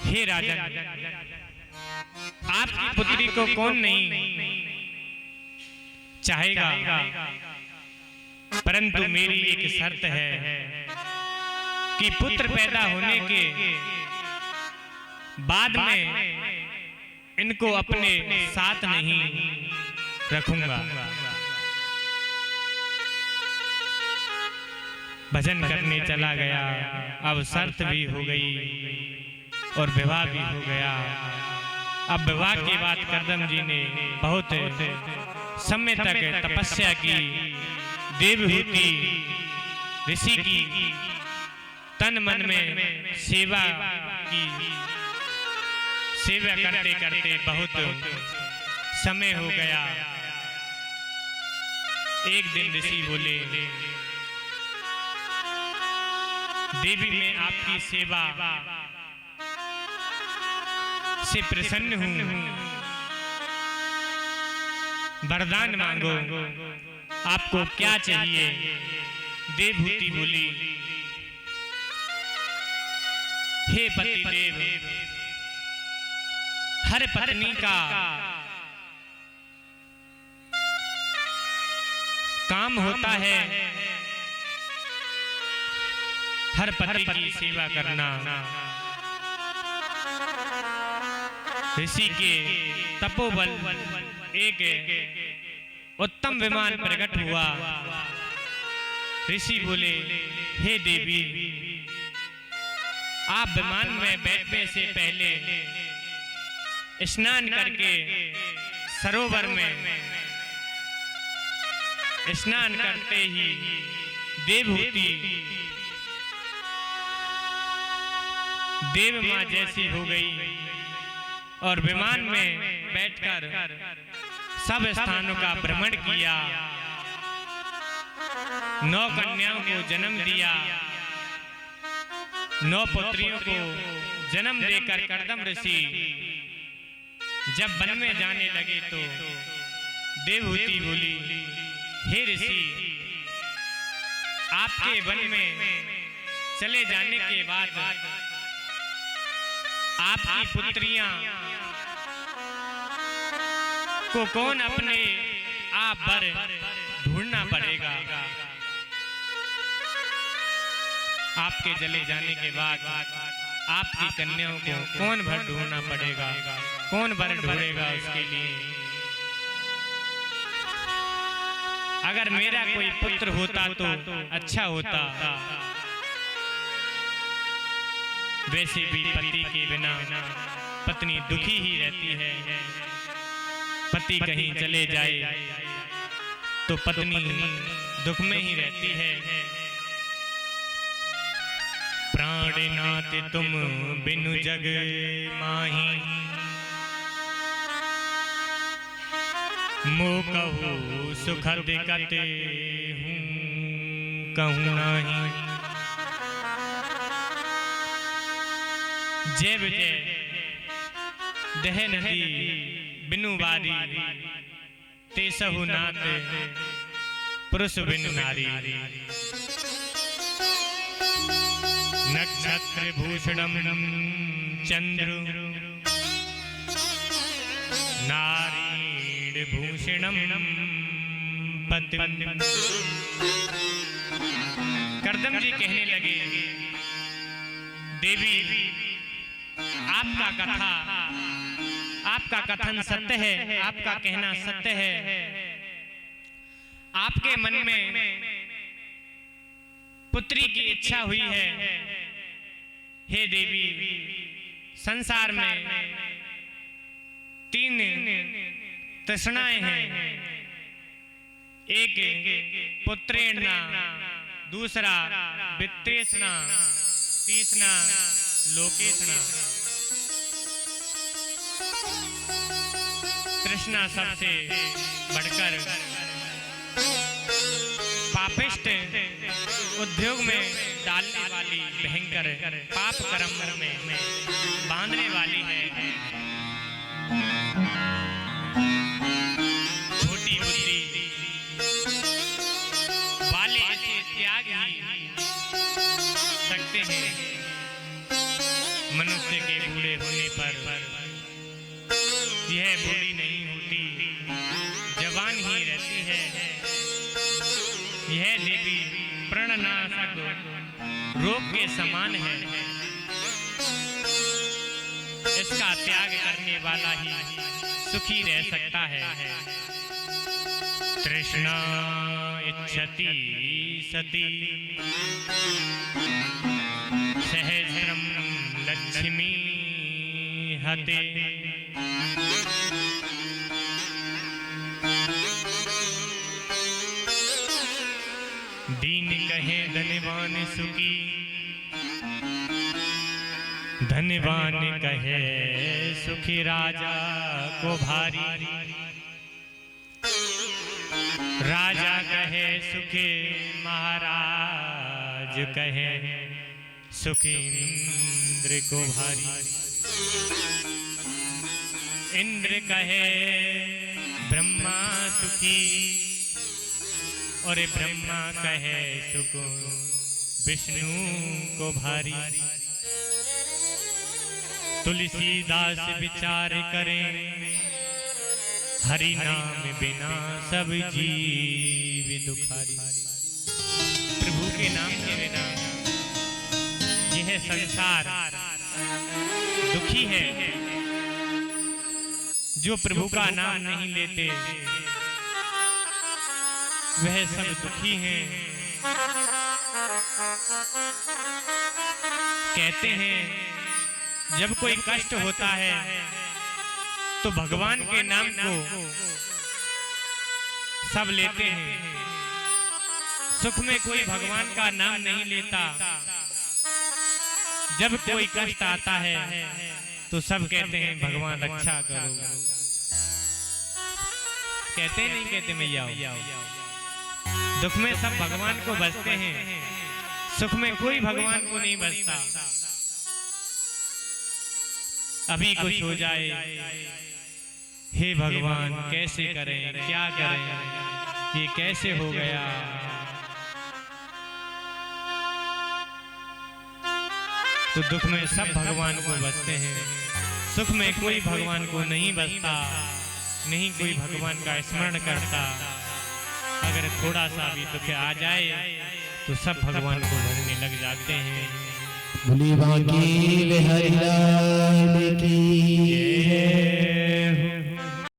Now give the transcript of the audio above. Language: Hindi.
हे राजन, आपकी पुत्री को कौन नहीं चाहेगा, परंतु मेरी एक शर्त है कि पुत्र पैदा होने के बाद में इनको अपने साथ नहीं रखूंगा। भजन करने चला गया। अब शर्त भी हो गई और विवाह भी हो गया। अब विवाह के बाद करदम जी ने बहुत समय तक तपस्या की। देवहूति ऋषि की तन मन में सेवा की। सेवा करते करते बहुत समय हो गया। एक दिन ऋषि बोले, देवी मैं आपकी सेवा से प्रसन्न हूं, वरदान मांगो, आपको क्या चाहिए। देवहूति बोली, हे पति देव, हर पत्नी का काम होता है हर पति की सेवा करना। ऋषि के तपोबल एक उत्तम विमान प्रकट हुआ। ऋषि बोले, हे देवी, आप विमान में बैठने से पहले स्नान करके सरोवर में स्नान करते ही देवहूति देव माँ जैसी हो गई और विमान में बैठकर सब स्थानों का भ्रमण किया। 9 कन्याओं को जन्म दिया। 9 पुत्रियों को जन्म देकर करदम ऋषि जब वन में जाने लगे तो देवहूति बोली, हे ऋषि, आपके वन में चले जाने के बाद आपकी पुत्रियां को कौन अपने आप पर ढूंढना पड़ेगा। आपके चले जाने के बाद आपकी कन्याओं को कौन भर ढूंढना पड़ेगा, कौन भर ढूंढेगा उसके लिए। अगर मेरा कोई पुत्र होता तो अच्छा होता। वैसे भी पति के बिना पत्नी दुखी ही रहती है। पति कहीं चले जाए तो पत्नी दुख में ही रहती है। प्राणनाथ तुम बिनु जग माही, मो कहू सुखद कते हूँ कहूँ नाही। जय विजय दह नदी बिनु बारी, तेसहु नाथ पुरुष बिनु नारी। नक्षत्र भूषणम चंद्र नारीण भूषणम पति। करदम जी कहने लगे, देवी आपका कथन सत्य है, आपका कहना सत्य है। आपके मन में पुत्री की इच्छा हुई है। हे देवी, संसार में 3 तृष्णाएं हैं। एक पुत्रेणा, दूसरा वित्तेषणा, तीसरा लोकेशना। तृष्णा सबसे बढ़कर पापिष्ट उद्योग में डालने वाली, भयंकर पाप कर्म में बांधने वाली है। छोटी बुद्धि वाले इसे त्याग ही सकते हैं। मनुष्य के बूढ़े होने पर यह बूढ़ी नहीं होती, जवान ही रहती है। यह देवी प्रणनाशक रोग के समान है। इसका त्याग करने वाला ही सुखी रह सकता है। तृष्णा इच्छति सती सहस्रम लक्ष्मी हते। दीन कहे धनवान सुखी, धनवान कहे सुखी राजा को भारी। राजा कहे सुखी महाराज कहे सुखी इंद्र को भारी। इंद्र कहे ब्रह्मा सुखी और ब्रह्मा कहे सुख विष्णु को भारी। तुलसीदास विचार करें, हरि नाम बिना सब जीव दुखारी। प्रभु के नाम के बिना यह संसार दुखी है। जो प्रभु का नाम नहीं लेते वह सब दुखी हैं। कहते हैं जब कोई कष्ट होता है तो भगवान के नाम को सब लेते हैं। सुख में कोई भगवान का नाम नहीं लेता। जब कोई कष्ट आता है तो सब कहते हैं भगवान रक्षा करो। कहते नहीं कहते मैया? दुख में सब भगवान को बसते हैं, सुख में कोई भगवान को नहीं बसता। अभी कुछ हो जाए, हे भगवान कैसे करें, क्या करें, ये कैसे हो गया। तो दुख में सब भगवान को बसते हैं, सुख में कोई भगवान को नहीं बसता, नहीं कोई भगवान का स्मरण करता। अगर थोड़ा सा भी दुख आ जाए तो सब भगवान को भजने लग जाते हैं। भोले बांके बिहारी लाल की जय।